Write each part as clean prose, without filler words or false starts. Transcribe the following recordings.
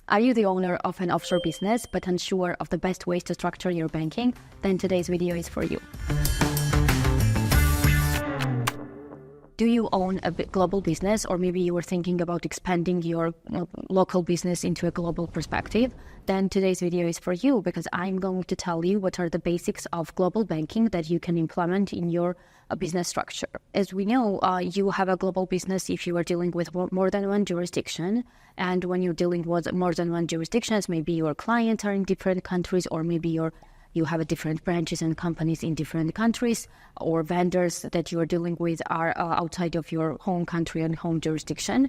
Are you the owner of an offshore business but unsure of the best ways to structure your banking? Then today's video is for you. Do you own a global business, or maybe you were thinking about expanding your local business into a global perspective? Then today's video is for you, because I'm going to tell you what are the basics of global banking that you can implement in your business structure. As we know, you have a global business if you are dealing with more than one jurisdiction. And when you're dealing with more than one jurisdictions, maybe your clients are in different countries, or maybe you have different branches and companies in different countries, or vendors that you are dealing with are outside of your home country and home jurisdiction.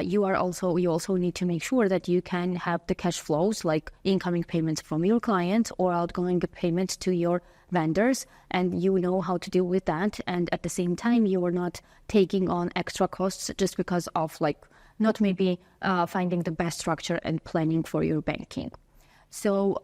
You also need to make sure that you can have the cash flows, like incoming payments from your clients or outgoing payments to your vendors, and you know how to deal with that. And at the same time, you are not taking on extra costs just because of not maybe finding the best structure and planning for your banking. So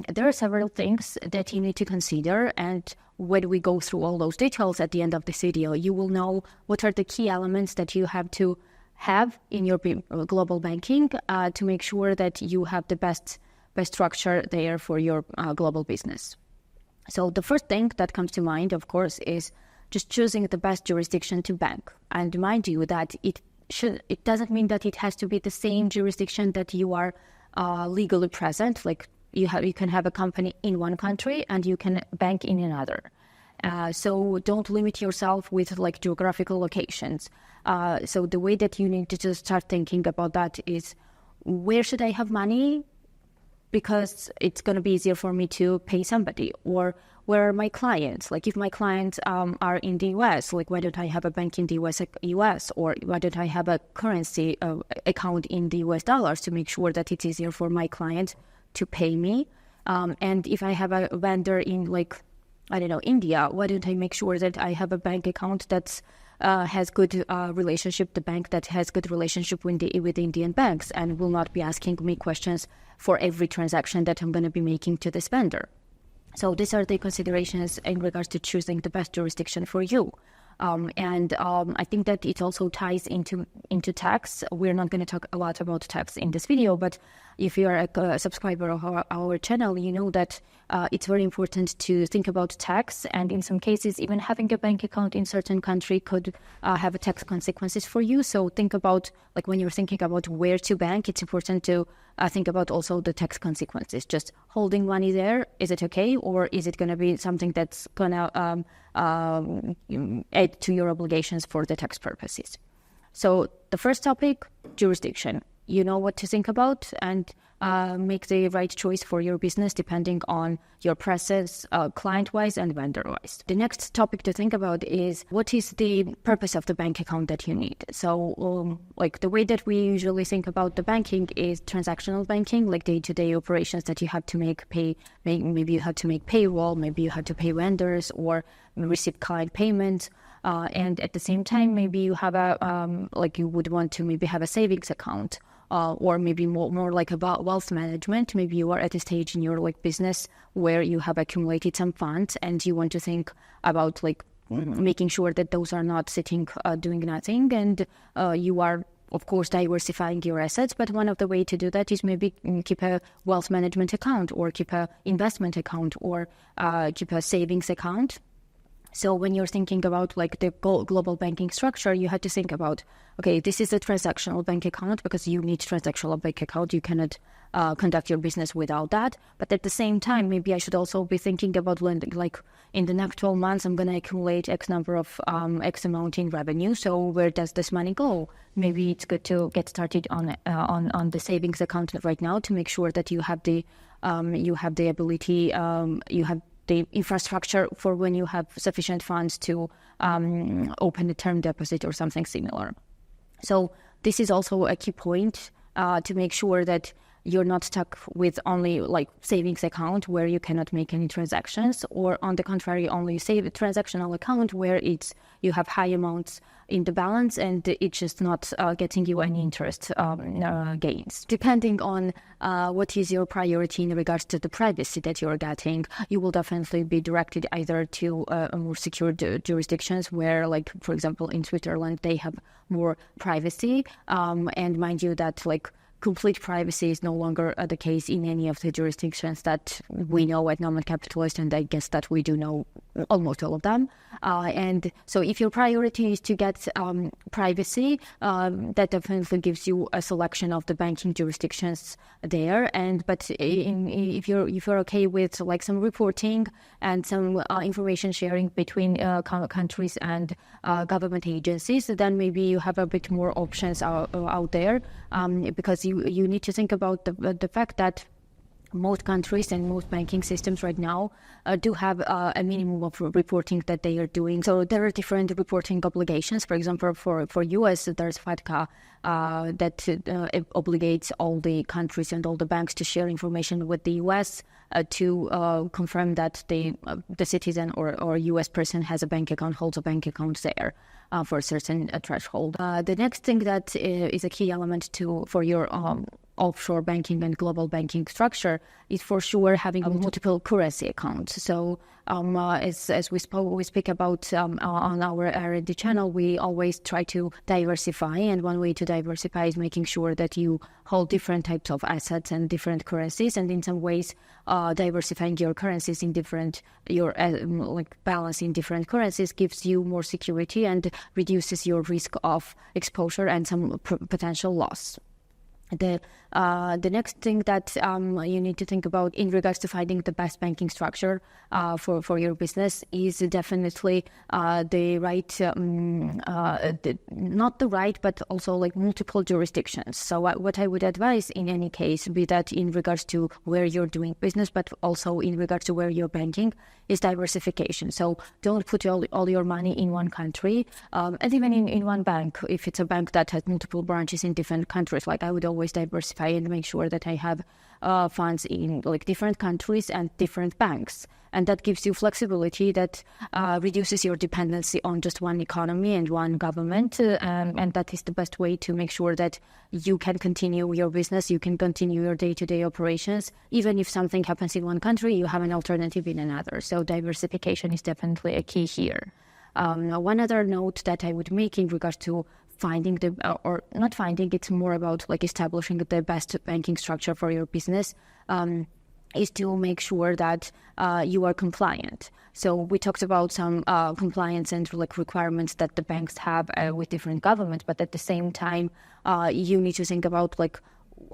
there are several things that you need to consider, and when we go through all those details at the end of this video, you will know what are the key elements that you have to have in your global banking to make sure that you have the best structure there for your global business. So the first thing that comes to mind, of course, is just choosing the best jurisdiction to bank. And mind you that it doesn't mean that it has to be the same jurisdiction that you are legally present. Like you can have a company in one country and you can bank in another. So don't limit yourself with geographical locations. So the way that you need to just start thinking about that is, where should I have money? Because it's going to be easier for me to pay somebody. Or where are my clients? If my clients are in the US, why don't I have a bank in the US? Or why don't I have a currency account in the US dollars to make sure that it's easier for my client to pay me? And if I have a vendor in India, why don't I make sure that I have a bank account that's has good relationship, the bank that has good relationship with Indian banks, and will not be asking me questions for every transaction that I'm going to be making to this vendor. So these are the considerations in regards to choosing the best jurisdiction for you. I think that it also ties into tax. We're not going to talk a lot about tax in this video, but if you are a subscriber of our channel, you know that it's very important to think about tax. And in some cases, even having a bank account in certain country could have a tax consequences for you. So think about, when you're thinking about where to bank, it's important to think about also the tax consequences. Just holding money there, is it okay? Or is it going to be something that's going to add to your obligations for the tax purposes? So the first topic, jurisdiction. You know what to think about, and make the right choice for your business depending on your presence, client-wise and vendor-wise. The next topic to think about is, what is the purpose of the bank account that you need? So the way that we usually think about the banking is transactional banking, day-to-day operations that you have to maybe you have to make payroll, maybe you have to pay vendors or receive client payments. And at the same time, maybe you have you would want to maybe have a savings account, or maybe more about wealth management. Maybe you are at a stage in your business where you have accumulated some funds and you want to think about making sure that those are not sitting doing nothing, and you are of course diversifying your assets. But one of the way to do that is maybe keep a wealth management account, or keep a investment account, or keep a savings account. So when you're thinking about the global banking structure, you have to think about, okay, this is a transactional bank account because you need transactional bank account. You cannot conduct your business without that. But at the same time, maybe I should also be thinking about in the next 12 months, I'm going to accumulate X number of X amount in revenue. So where does this money go? Maybe it's good to get started on the savings account right now to make sure that you have the ability, you have the infrastructure for when you have sufficient funds to open a term deposit or something similar. So this is also a key point to make sure that you're not stuck with only savings account where you cannot make any transactions, or on the contrary, only save a transactional account where you have high amounts in the balance and it's just not getting you any interest gains. Depending on what is your priority in regards to the privacy that you're getting, you will definitely be directed either to more secure jurisdictions where, for example, in Switzerland, they have more privacy. And mind you that complete privacy is no longer the case in any of the jurisdictions that we know at Nomad Capitalist, and I guess that we do know almost all of them. And so if your priority is to get privacy, that definitely gives you a selection of the banking jurisdictions there. But if you're okay with like some reporting and some information sharing between countries and government agencies, then maybe you have a bit more options out there, because you need to think about the fact that most countries and most banking systems right now do have a minimum of reporting that they are doing. So there are different reporting obligations. For example, for US, there's FATCA that obligates all the countries and all the banks to share information with the US to confirm that the citizen or US person has a bank account, holds a bank account there for a certain threshold. The next thing that is a key element for your offshore banking and global banking structure is for sure having multiple currency accounts. So as we speak about on our R&D channel, we always try to diversify, and one way to diversify is making sure that you hold different types of assets and different currencies, and in some ways diversifying your currencies in different balance in different currencies gives you more security and reduces your risk of exposure and some potential loss. The next thing that you need to think about in regards to finding the best banking structure for your business is definitely the right, not the right, but also like multiple jurisdictions. So what I would advise in any case, be that in regards to where you're doing business, but also in regards to where you're banking, is diversification. So don't put all your money in one country, and even in one bank. If it's a bank that has multiple branches in different countries, like I would always diversify and make sure that I have funds in like different countries and different banks. And that gives you flexibility that reduces your dependency on just one economy and one government. And that is the best way to make sure that you can continue your business, you can continue your day-to-day operations. Even if something happens in one country, you have an alternative in another. So diversification is definitely a key here. One other note that I would make in regards to finding or not finding, it's more about like establishing the best banking structure for your business, is to make sure that you are compliant. So we talked about some compliance and like requirements that the banks have with different governments, but at the same time, you need to think about like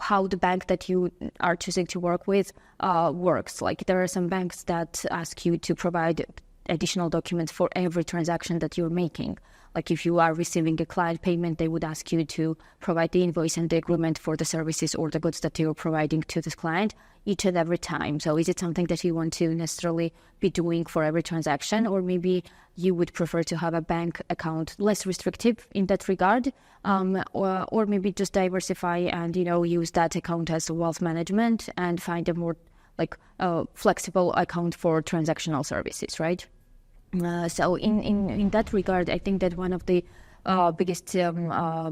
how the bank that you are choosing to work with works. Like there are some banks that ask you to provide additional documents for every transaction that you're making. Like if you are receiving a client payment, they would ask you to provide the invoice and the agreement for the services or the goods that you're providing to this client each and every time. So is it something that you want to necessarily be doing for every transaction? Or maybe you would prefer to have a bank account less restrictive in that regard, or maybe just diversify and, use that account as wealth management and find a more flexible account for transactional services, right? So in that regard, I think that one of the biggest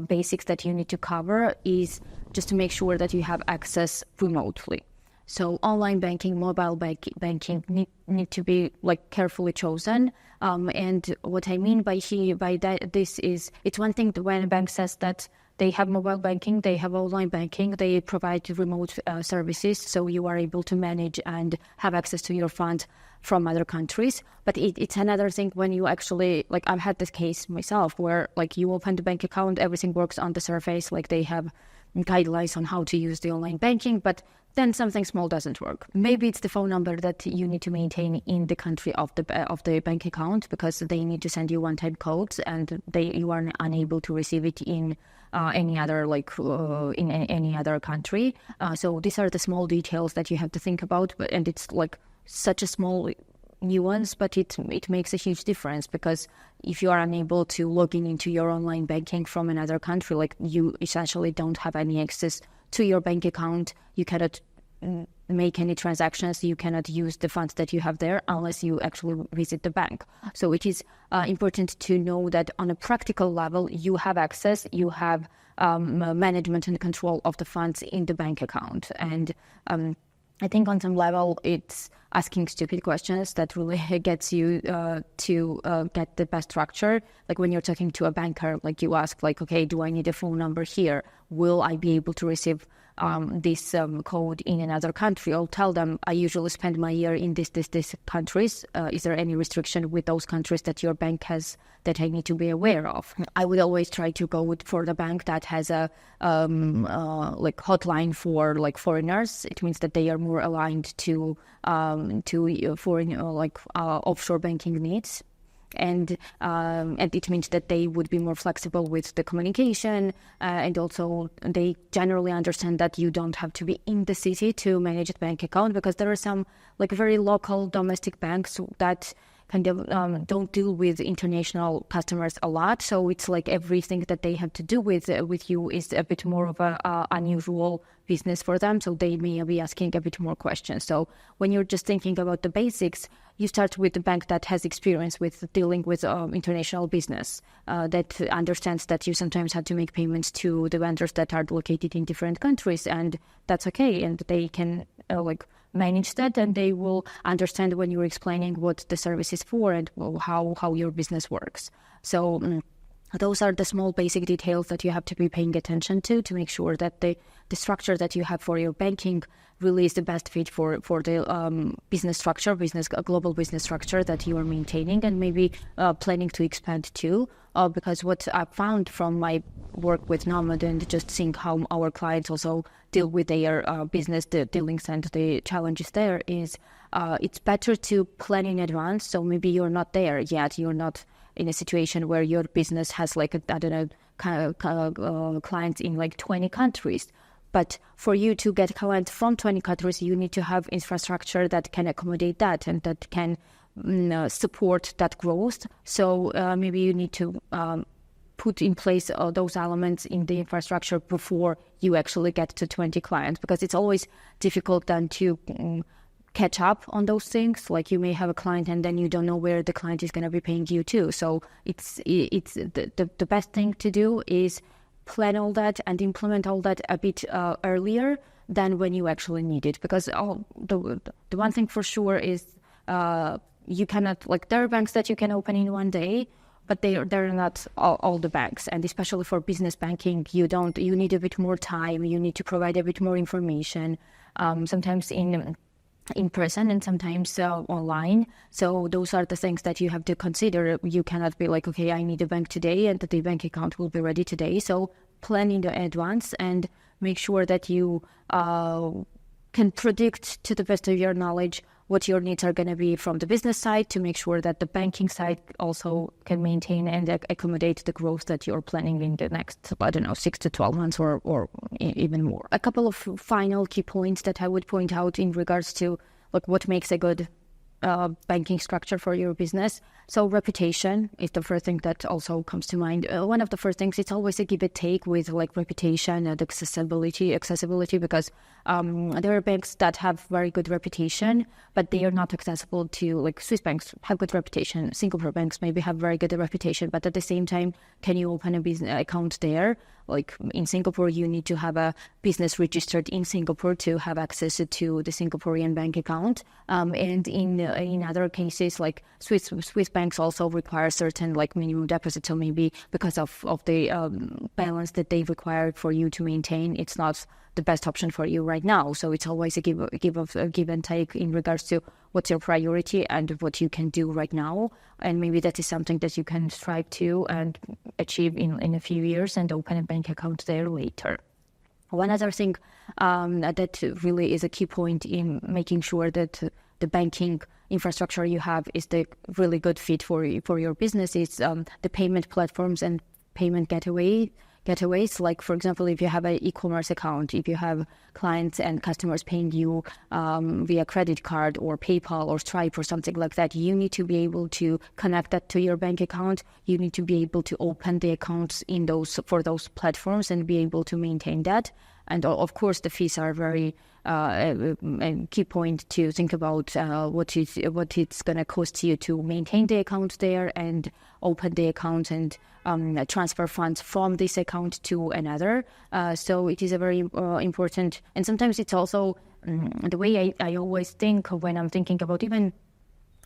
basics that you need to cover is just to make sure that you have access remotely. So online banking, mobile banking need to be carefully chosen. And what I mean by this is, it's one thing when a bank says that they have mobile banking, they have online banking, they provide remote services, so you are able to manage and have access to your funds from other countries. But it's another thing when you actually, I've had this case myself where you open the bank account, everything works on the surface, they have guidelines on how to use the online banking, but then something small doesn't work. Maybe it's the phone number that you need to maintain in the country of the bank account, because they need to send you one-time codes, and you are unable to receive it in any other in any other country. So these are the small details that you have to think about, and it's such a small nuance, but it makes a huge difference, because if you are unable to log into your online banking from another country, you essentially don't have any access to your bank account, you cannot make any transactions, you cannot use the funds that you have there unless you actually visit the bank. So it is important to know that on a practical level, you have access, you have management and control of the funds in the bank account. And I think on some level, it's asking stupid questions that really gets you to get the best structure. When you're talking to a banker, you ask, okay, do I need a phone number here? Will I be able to receive this code in another country, I'll tell them I usually spend my year in this countries. Is there any restriction with those countries that your bank has that I need to be aware of? I would always try to go for the bank that has a like hotline for like foreigners. It means that they are more aligned to foreign offshore banking needs. And it means that they would be more flexible with the communication, and also they generally understand that you don't have to be in the city to manage a bank account, because there are some like very local domestic banks that kind of don't deal with international customers a lot. So it's like everything that they have to do with you is a bit more of a unusual business for them. So they may be asking a bit more questions. So when you're just thinking about the basics, you start with the bank that has experience with dealing with international business, that understands that you sometimes have to make payments to the vendors that are located in different countries, and that's okay. And they can manage that, and they will understand when you're explaining what the service is for and how your business works. So those are the small basic details that you have to be paying attention to make sure that the structure that you have for your banking really is the best fit for the global business structure that you are maintaining and maybe planning to expand to. Because what I found from my work with Nomad and just seeing how our clients also deal with their business, the dealings and the challenges there is it's better to plan in advance. So maybe you're not there yet. You're not in a situation where your business has clients in like 20 countries. But for you to get clients from 20 countries, you need to have infrastructure that can accommodate that and that can support that growth. So maybe you need to put in place those elements in the infrastructure before you actually get to 20 clients, because it's always difficult then to catch up on those things. Like you may have a client and then you don't know where the client is going to be paying you to. So it's the best thing to do is plan all that and implement all that a bit earlier than when you actually need it. Because the one thing for sure is you cannot, like, there are banks that you can open in one day, but they're not all the banks. And especially for business banking, you need a bit more time. You need to provide a bit more information, sometimes in person and sometimes online. So those are the things that you have to consider. You cannot be like, okay, I need a bank today and the bank account will be ready today. So plan in advance and make sure that you can predict to the best of your knowledge what your needs are going to be from the business side, to make sure that the banking side also can maintain and accommodate the growth that you're planning in the next, 6 to 12 months or even more. A couple of final key points that I would point out in regards to what makes a good banking structure for your business. So reputation is the first thing that also comes to mind. One of the first things, it's always a give and take with reputation and accessibility, because there are banks that have very good reputation, but they are not accessible to, Swiss banks have good reputation. Singapore banks maybe have very good reputation, but at the same time, can you open a business account there? Like in Singapore, you need to have a business registered in Singapore to have access to the Singaporean bank account. And in other cases, like Swiss banks also require certain minimum deposit. So maybe because of the balance that they require for you to maintain, it's not the best option for you right now. So it's always a give and take in regards to what's your priority and what you can do right now. And maybe that is something that you can strive to and achieve in a few years and open a bank account there later. One other thing that really is a key point in making sure that the banking infrastructure you have is the really good fit for your business is the payment platforms and payment getaways. Like, for example, if you have an e-commerce account, if you have clients and customers paying you via credit card or PayPal or Stripe or something like that, you need to be able to connect that to your bank account. You need to be able to open the accounts for those platforms and be able to maintain that. And of course, the fees are very a key point to think about what it's going to cost you to maintain the account there and open the account and transfer funds from this account to another. So it is a very important, and sometimes it's also the way I always think when I'm thinking about even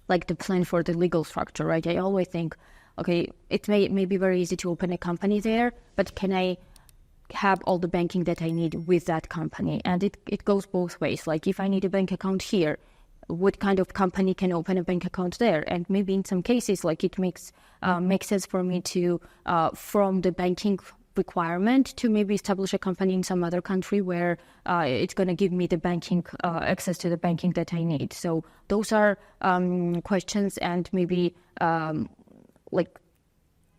the plan for the legal structure, right? I always think, okay, it may be very easy to open a company there, but can I have all the banking that I need with that company. And it goes both ways. Like if I need a bank account here, what kind of company can open a bank account there? And maybe in some cases, like it makes sense for me to, from the banking requirement, to maybe establish a company in some other country where it's going to give me the banking access to the banking that I need. So those are questions and maybe like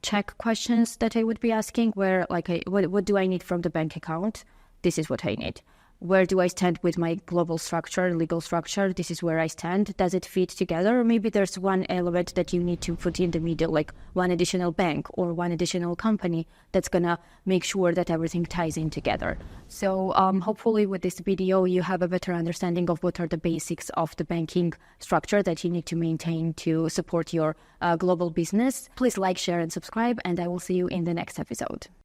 check questions that I would be asking, where like what do I need from the bank account? This is what I need. Where do I stand with my global structure, legal structure? This is where I stand. Does it fit together? Or maybe there's one element that you need to put in the middle, like one additional bank or one additional company that's going to make sure that everything ties in together. So hopefully with this video, you have a better understanding of what are the basics of the banking structure that you need to maintain to support your global business. Please like, share, and subscribe, and I will see you in the next episode.